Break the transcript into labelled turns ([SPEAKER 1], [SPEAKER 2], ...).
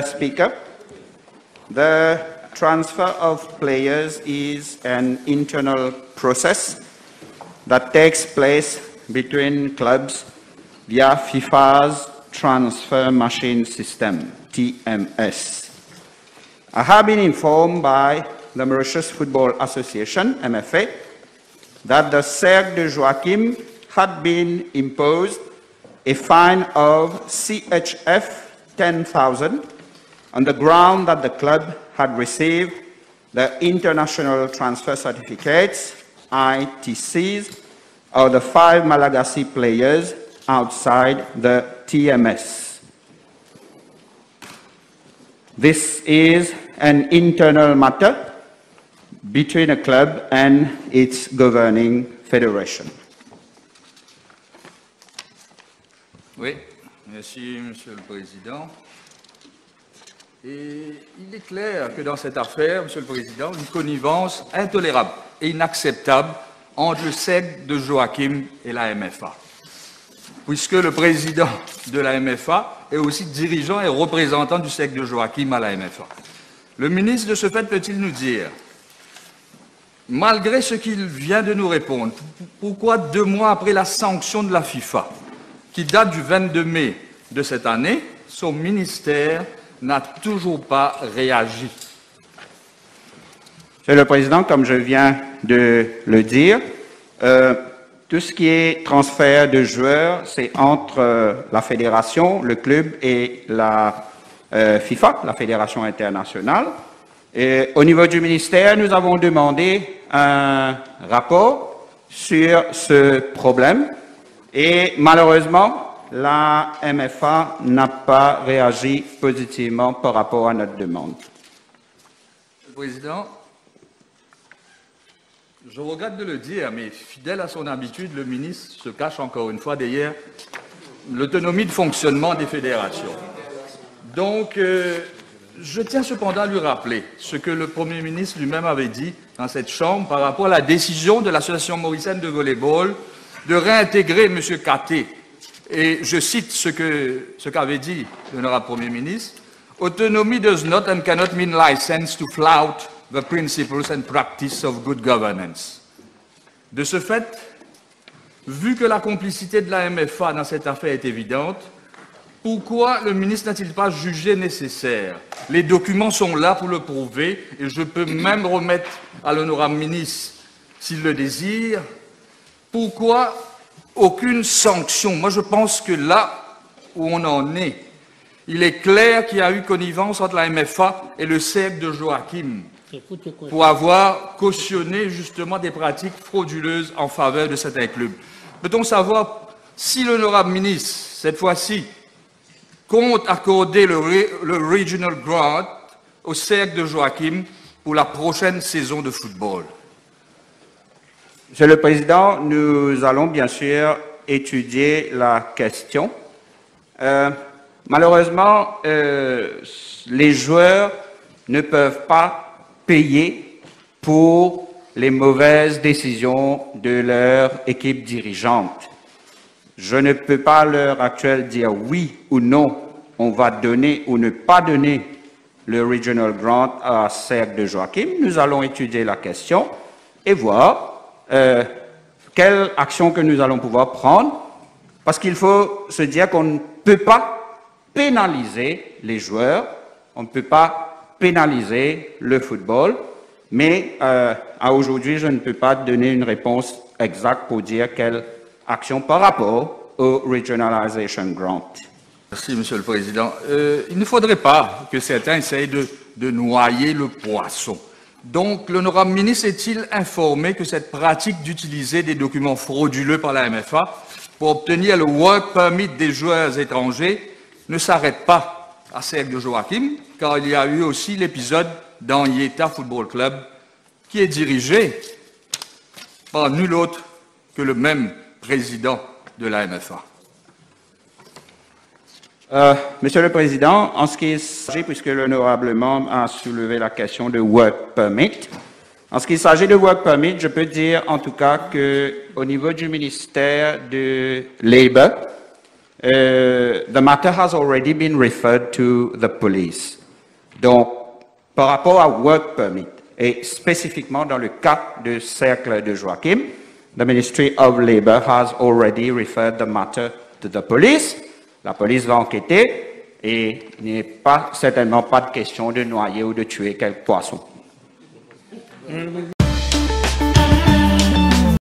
[SPEAKER 1] Speaker, the transfer of players is an internal process that takes place between clubs via FIFA's Transfer Machine System, TMS. I have been informed by the Mauritius Football Association, MFA, that the Cercle de Joachim had been imposed a fine of CHF 10,000 on the ground that the club had received the international transfer certificates, ITCs, of the 5 Malagasy players outside the TMS. This is an internal matter between a club and its governing federation.
[SPEAKER 2] Oui, merci Monsieur le Président. Et il est clair que dans cette affaire, Monsieur le Président, une connivence intolérable et inacceptable entre le Cercle de Joachim et la MFA, puisque le président de la MFA est aussi dirigeant et représentant du Cercle de Joachim à la MFA. Le ministre, de ce fait, peut-il nous dire, malgré ce qu'il vient de nous répondre, pourquoi 2 mois après la sanction de la FIFA, qui date du 22 mai de cette année, son ministère n'a toujours pas réagi?
[SPEAKER 1] Monsieur le Président, comme je viens de le dire, tout ce qui est transfert de joueurs, c'est entre la fédération, le club et la FIFA, la Fédération internationale. Et au niveau du ministère, nous avons demandé un rapport sur ce problème et malheureusement, la MFA n'a pas réagi positivement par rapport à notre demande.
[SPEAKER 2] Monsieur le Président, je regrette de le dire, mais fidèle à son habitude, le ministre se cache encore une fois derrière l'autonomie de fonctionnement des fédérations. Donc, je tiens cependant à lui rappeler ce que le Premier ministre lui-même avait dit dans cette Chambre par rapport à la décision de l'Association mauricienne de volleyball de réintégrer M. Katé. Et je cite ce qu'avait dit l'honorable Premier ministre. « Autonomy does not and cannot mean license to flout the principles and practice of good governance. » De ce fait, vu que la complicité de la MFA dans cette affaire est évidente, pourquoi le ministre n'a-t-il pas jugé nécessaire? Les documents sont là pour le prouver et je peux même remettre à l'honorable ministre, s'il le désire, pourquoi aucune sanction? Moi, je pense que là où on en est, il est clair qu'il y a eu connivence entre la MFA et le Cercle de Joachim pour avoir cautionné justement des pratiques frauduleuses en faveur de certains clubs. Peut-on savoir si l'honorable ministre, cette fois-ci, compte accorder le Regional Grant au Cercle de Joachim pour la prochaine saison de football?
[SPEAKER 1] Monsieur le Président, nous allons bien sûr étudier la question. Malheureusement, les joueurs ne peuvent pas payer pour les mauvaises décisions de leur équipe dirigeante. Je ne peux pas à l'heure actuelle dire oui ou non, on va donner ou ne pas donner le Regional Grant à Cercle de Joachim. Nous allons étudier la question et voir quelle action que nous allons pouvoir prendre, parce qu'il faut se dire qu'on ne peut pas pénaliser les joueurs, on ne peut pas pénaliser le football, mais à aujourd'hui, je ne peux pas donner une réponse exacte pour dire quelle action par rapport au Regionalization Grant.
[SPEAKER 2] Merci, Monsieur le Président. Il ne faudrait pas que certains essayent de noyer le poisson. Donc, l'honorable ministre est-il informé que cette pratique d'utiliser des documents frauduleux par la MFA pour obtenir le work permit des joueurs étrangers ne s'arrête pas à Cercle de Joachim, car il y a eu aussi l'épisode dans Yeta Football Club qui est dirigé par nul autre que le même président de la MFA.
[SPEAKER 1] Monsieur le Président, en ce qui s'agit, puisque l'honorable membre a soulevé la question de work permit, en ce qui s'agit de work permit, je peux dire en tout cas qu'au niveau du ministère de Labour, the matter has already been referred to the police. Donc, par rapport à work permit, et spécifiquement dans le cas du cercle de Joachim, the Ministry of Labour has already referred the matter to the police. La police va enquêter et il n'est pas certainement pas de question de noyer ou de tuer quelques poissons.